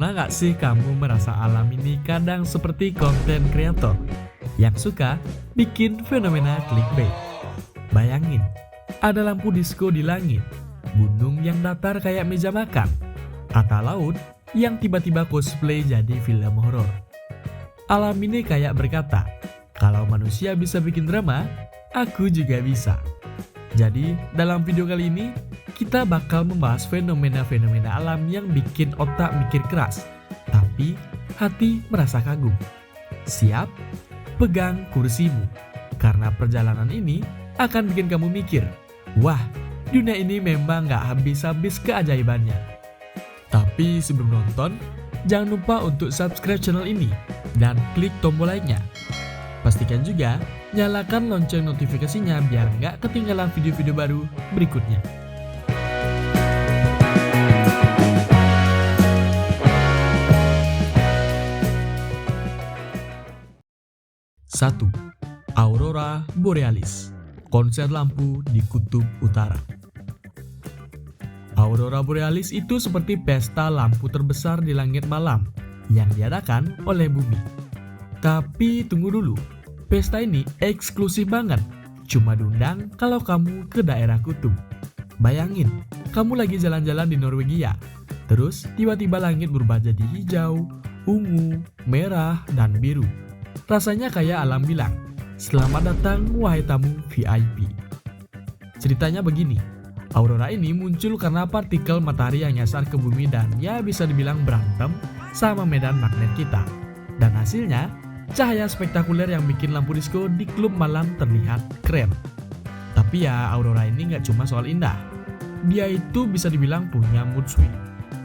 Pernah gak sih kamu merasa alam ini kadang seperti konten kreator yang suka bikin fenomena clickbait? Bayangin, ada lampu disco di langit, gunung yang datar kayak meja makan, atau laut yang tiba-tiba cosplay jadi film horor. Alam ini kayak berkata, kalau manusia bisa bikin drama, aku juga bisa. Jadi, dalam video kali ini, kita bakal membahas fenomena-fenomena alam yang bikin otak mikir keras, tapi hati merasa kagum. Siap? Pegang kursimu, karena perjalanan ini akan bikin kamu mikir, wah, dunia ini memang gak habis-habis keajaibannya. Tapi sebelum nonton, jangan lupa untuk subscribe channel ini dan klik tombol like-nya. Pastikan juga nyalakan lonceng notifikasinya biar nggak ketinggalan video-video baru berikutnya. Satu, Aurora Borealis, konser lampu di Kutub Utara. Aurora Borealis itu seperti pesta lampu terbesar di langit malam yang diadakan oleh bumi. Tapi tunggu dulu, pesta ini eksklusif banget, cuma diundang kalau kamu ke daerah kutub. Bayangin, kamu lagi jalan-jalan di Norwegia, terus tiba-tiba langit berubah jadi hijau, ungu, merah, dan biru. Rasanya kayak alam bilang, selamat datang wahai tamu VIP. Ceritanya begini, aurora ini muncul karena partikel matahari yang nyasar ke bumi dan ya bisa dibilang berantem sama medan magnet kita. Dan hasilnya, cahaya spektakuler yang bikin lampu disco di klub malam terlihat keren. Tapi ya, aurora ini nggak cuma soal indah. Dia itu bisa dibilang punya mood swing.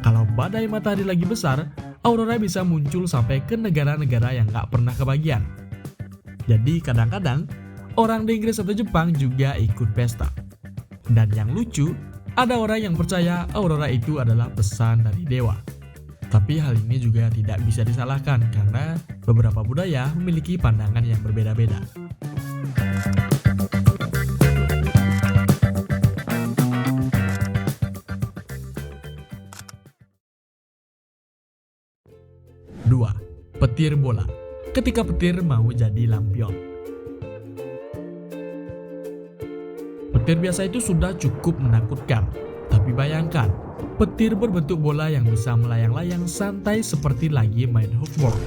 Kalau badai matahari lagi besar, aurora bisa muncul sampai ke negara-negara yang nggak pernah kebagian. Jadi kadang-kadang, orang di Inggris atau Jepang juga ikut pesta. Dan yang lucu, ada orang yang percaya aurora itu adalah pesan dari dewa. Tapi hal ini juga tidak bisa disalahkan karena beberapa budaya memiliki pandangan yang berbeda-beda. Dua, petir bola. Ketika petir mau jadi lampion. Petir biasa itu sudah cukup menakutkan. Tapi bayangkan, petir berbentuk bola yang bisa melayang-layang santai seperti lagi main hoverboard.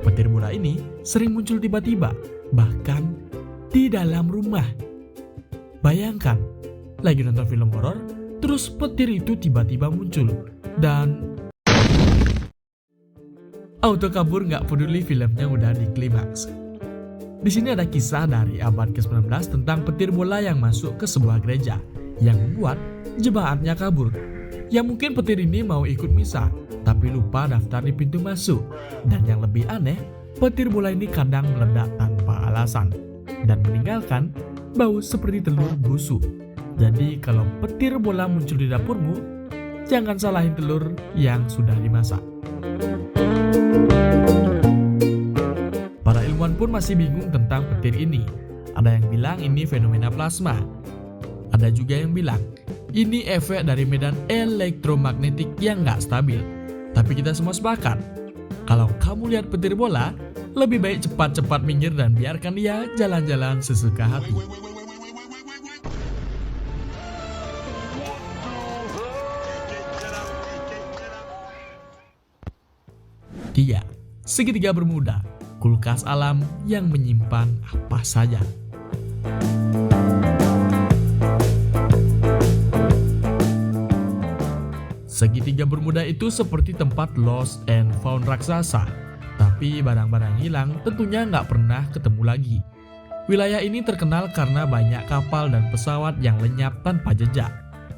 Petir bola ini sering muncul tiba-tiba, bahkan di dalam rumah. Bayangkan, lagi nonton film horor, terus petir itu tiba-tiba muncul, dan auto kabur nggak peduli filmnya udah di klimaks. Di sini ada kisah dari abad ke-19 tentang petir bola yang masuk ke sebuah gereja, yang membuat jemaatnya kabur. Ya mungkin petir ini mau ikut misa, tapi lupa daftar di pintu masuk. Dan yang lebih aneh, petir bola ini kadang meledak tanpa alasan dan meninggalkan bau seperti telur busuk. Jadi kalau petir bola muncul di dapurmu, jangan salahin telur yang sudah dimasak. Para ilmuwan pun masih bingung tentang petir ini. Ada yang bilang ini fenomena plasma. Ada juga yang bilang ini efek dari medan elektromagnetik yang nggak stabil. Tapi kita semua sepakat, kalau kamu lihat petir bola, lebih baik cepat-cepat minggir dan biarkan dia jalan-jalan sesuka hati. Tiga, segitiga bermuda, kulkas alam yang menyimpan apa saja. Segitiga bermuda itu seperti tempat lost and found raksasa, tapi barang-barang hilang tentunya nggak pernah ketemu lagi. Wilayah ini terkenal karena banyak kapal dan pesawat yang lenyap tanpa jejak,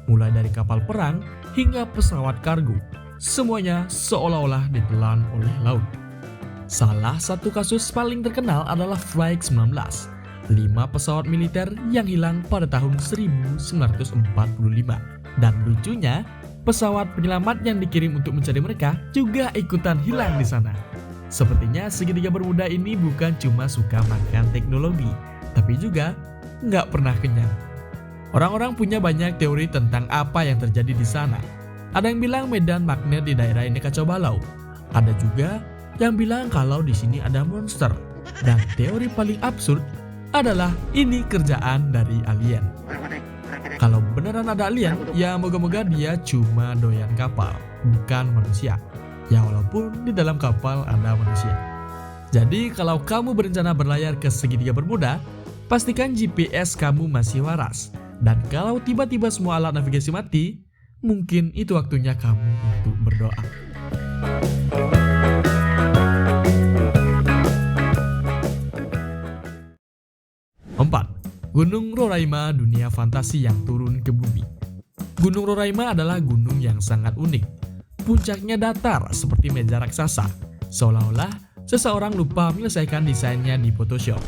mulai dari kapal perang hingga pesawat kargo. Semuanya seolah-olah ditelan oleh laut. Salah satu kasus paling terkenal adalah Flight 19, 5 pesawat militer yang hilang pada tahun 1945. Dan lucunya, pesawat penyelamat yang dikirim untuk mencari mereka juga ikutan hilang di sana. Sepertinya segitiga bermuda ini bukan cuma suka makan teknologi, tapi juga nggak pernah kenyang. Orang-orang punya banyak teori tentang apa yang terjadi di sana. Ada yang bilang medan magnet di daerah ini kacau balau. Ada juga yang bilang kalau di sini ada monster. Dan teori paling absurd adalah ini kerjaan dari alien. Kalau beneran ada alien, ya moga-moga dia cuma doyan kapal, bukan manusia. Ya walaupun di dalam kapal ada manusia. Jadi kalau kamu berencana berlayar ke segitiga Bermuda, pastikan GPS kamu masih waras. Dan kalau tiba-tiba semua alat navigasi mati, mungkin itu waktunya kamu untuk berdoa. Empat, Gunung Roraima, dunia fantasi yang turun ke bumi. Gunung Roraima adalah gunung yang sangat unik. Puncaknya datar seperti meja raksasa, seolah-olah seseorang lupa menyelesaikan desainnya di Photoshop.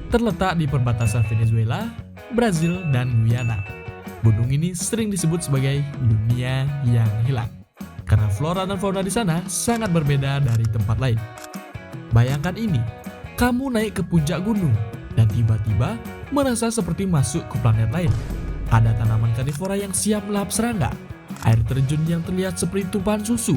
Terletak di perbatasan Venezuela, Brazil, dan Guyana. Gunung ini sering disebut sebagai dunia yang hilang, karena flora dan fauna di sana sangat berbeda dari tempat lain. Bayangkan ini, kamu naik ke puncak gunung, dan tiba-tiba merasa seperti masuk ke planet lain. Ada tanaman karnivora yang siap melahap serangga, air terjun yang terlihat seperti tumpahan susu,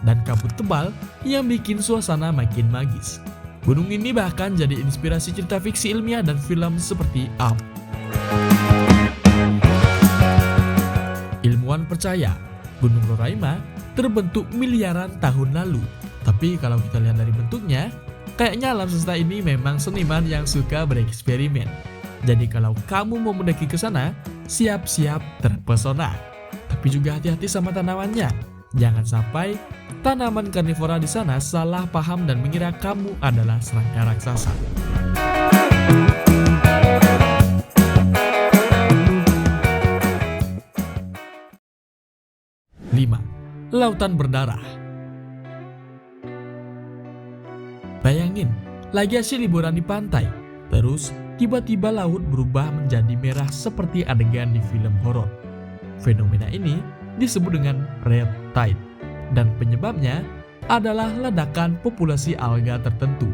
dan kabut tebal yang bikin suasana makin magis. Gunung ini bahkan jadi inspirasi cerita fiksi ilmiah dan film seperti Up. Ilmuwan percaya Gunung Roraima terbentuk miliaran tahun lalu. Tapi kalau kita lihat dari bentuknya, kayaknya alam semesta ini memang seniman yang suka bereksperimen. Jadi kalau kamu mau mendaki ke sana, siap-siap terpesona. Tapi juga hati-hati sama tanamannya. Jangan sampai tanaman karnivora di sana salah paham dan mengira kamu adalah serangga raksasa. 5. Lautan berdarah. Bayangin, lagi asyik liburan di pantai, terus tiba-tiba laut berubah menjadi merah seperti adegan di film horor. Fenomena ini disebut dengan red tide, dan penyebabnya adalah ledakan populasi alga tertentu.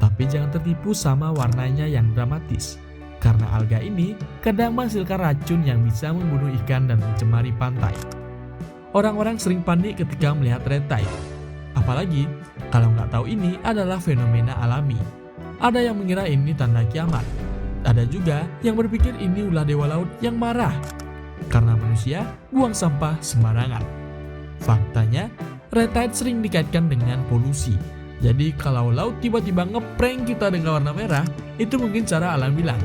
Tapi jangan tertipu sama warnanya yang dramatis, karena alga ini kadang menghasilkan racun yang bisa membunuh ikan dan mencemari pantai. Orang-orang sering panik ketika melihat red tide, apalagi kalau nggak tahu ini adalah fenomena alami. Ada yang mengira ini tanda kiamat, ada juga yang berpikir ini ulah dewa laut yang marah karena manusia buang sampah sembarangan. Faktanya, red tide sering dikaitkan dengan polusi. Jadi kalau laut tiba-tiba ngeprank kita dengan warna merah, itu mungkin cara alam bilang,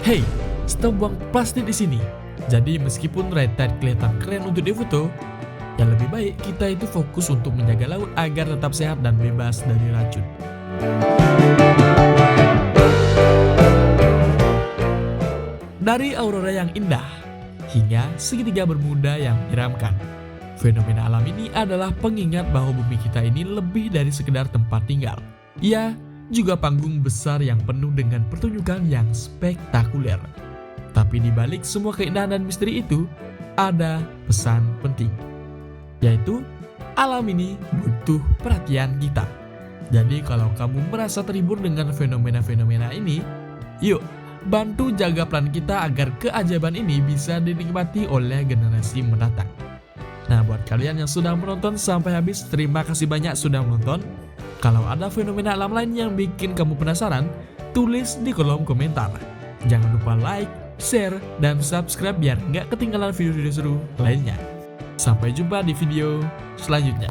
"Hey, stop buang plastik di sini." Jadi meskipun red tide kelihatan keren untuk difoto, yang lebih baik kita itu fokus untuk menjaga laut agar tetap sehat dan bebas dari racun. Dari aurora yang indah hingga segitiga Bermuda yang menyeramkan, fenomena alam ini adalah pengingat bahwa bumi kita ini lebih dari sekedar tempat tinggal. Ia juga panggung besar yang penuh dengan pertunjukan yang spektakuler. Tapi di balik semua keindahan dan misteri itu, ada pesan penting, yaitu alam ini butuh perhatian kita. Jadi kalau kamu merasa terhibur dengan fenomena-fenomena ini, yuk bantu jaga planet kita agar keajaiban ini bisa dinikmati oleh generasi mendatang. Nah, buat kalian yang sudah menonton sampai habis, terima kasih banyak sudah menonton. Kalau ada fenomena alam lain yang bikin kamu penasaran, tulis di kolom komentar. Jangan lupa like, share, dan subscribe biar nggak ketinggalan video-video seru lainnya. Sampai jumpa di video selanjutnya.